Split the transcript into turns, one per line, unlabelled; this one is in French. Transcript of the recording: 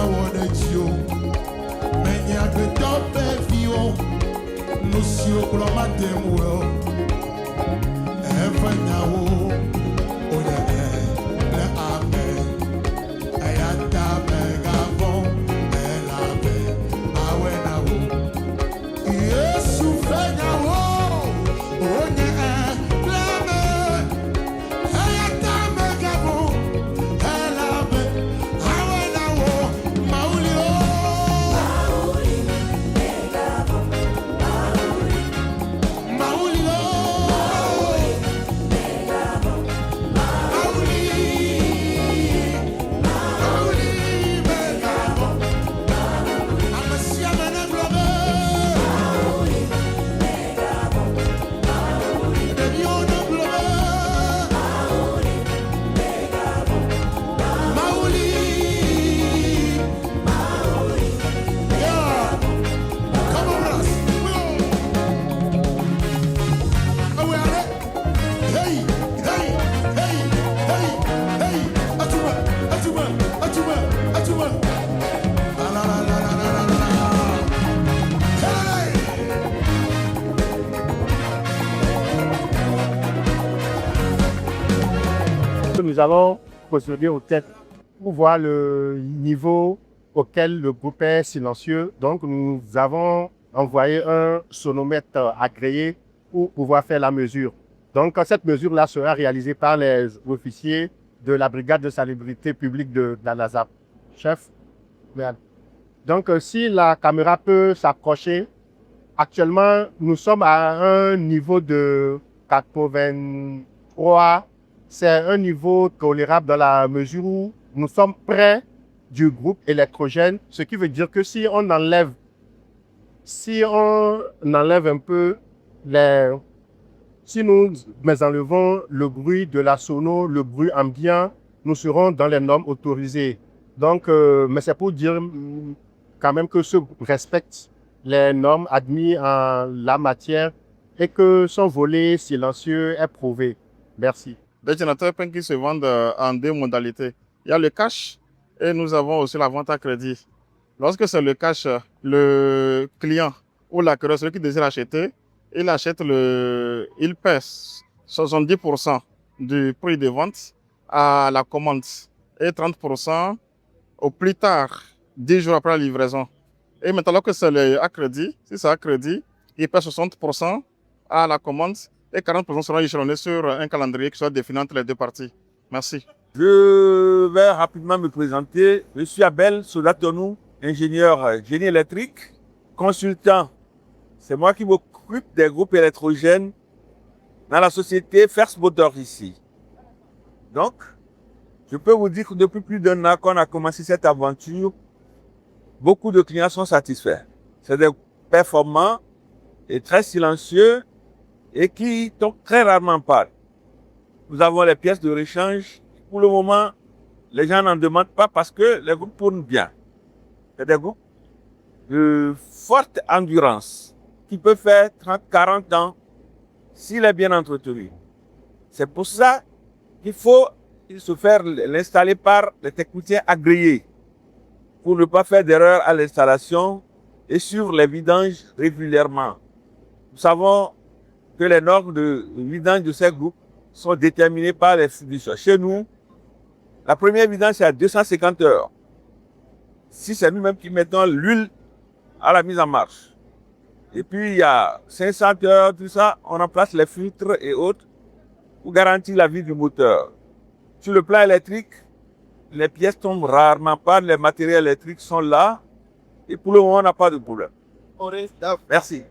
wonetio menya beto befio no si okro matemwo efanyawo oye le ame ayata megavon elabe awenawo Yesu fanyawo oye lame ayata megavon elabe awenawo maulio maulio
Nous allons procéder au test pour voir le niveau auquel le groupe est silencieux. Donc, nous avons envoyé un sonomètre agréé pour pouvoir faire la mesure. Donc, cette mesure-là sera réalisée par les officiers de la brigade de salubrité publique de la NASAP. Chef, merde. Donc, si la caméra peut s'approcher, actuellement, nous sommes à un niveau de 83. C'est un niveau tolérable dans la mesure où nous sommes près du groupe électrogène, ce qui veut dire que si on enlève un peu si nous enlevons le bruit de la sono, le bruit ambiant, nous serons dans les normes autorisées. Donc, mais c'est pour dire quand même que ce groupe respecte les normes admises en la matière et que son volet silencieux est prouvé. Merci.
Des générateurs PEN qui se vendent en deux modalités. Il y a le cash et nous avons aussi la vente à crédit. Lorsque c'est le cash, le client ou l'acquéreur, celui qui désire acheter, il paie 70% du prix de vente à la commande et 30% au plus tard, 10 jours après la livraison. Et maintenant, lorsque c'est à crédit, si c'est à crédit, il paie 60% à la commande et 40% seront échelonnés sur un calendrier qui soit défini entre les deux parties. Merci.
Je vais rapidement me présenter. Je suis Abel Solatonou, ingénieur génie électrique, consultant. C'est moi qui m'occupe des groupes électrogènes dans la société First Motor ici. Donc, je peux vous dire que depuis plus d'un an qu'on a commencé cette aventure, beaucoup de clients sont satisfaits. C'est des performants et très silencieux et qui tombent très rarement en panne. Nous avons les pièces de rechange. Pour le moment, les gens n'en demandent pas parce que les groupes tournent bien. C'est des groupes de forte endurance qui peuvent faire 30-40 ans s'il est bien entretenu. C'est pour ça qu'il faut se faire l'installer par les techniciens agréés pour ne pas faire d'erreur à l'installation et sur les vidanges régulièrement. Nous savons que les normes de vidange de ces groupes sont déterminées par les fournisseurs. Chez nous, la première vidange c'est à 250 heures. Si c'est nous-mêmes qui mettons l'huile à la mise en marche. Et puis il y a 500 heures, tout ça, on remplace les filtres et autres pour garantir la vie du moteur. Sur le plan électrique, les pièces tombent rarement pas, les matériels électriques sont là et pour le moment on n'a pas de problème. Merci.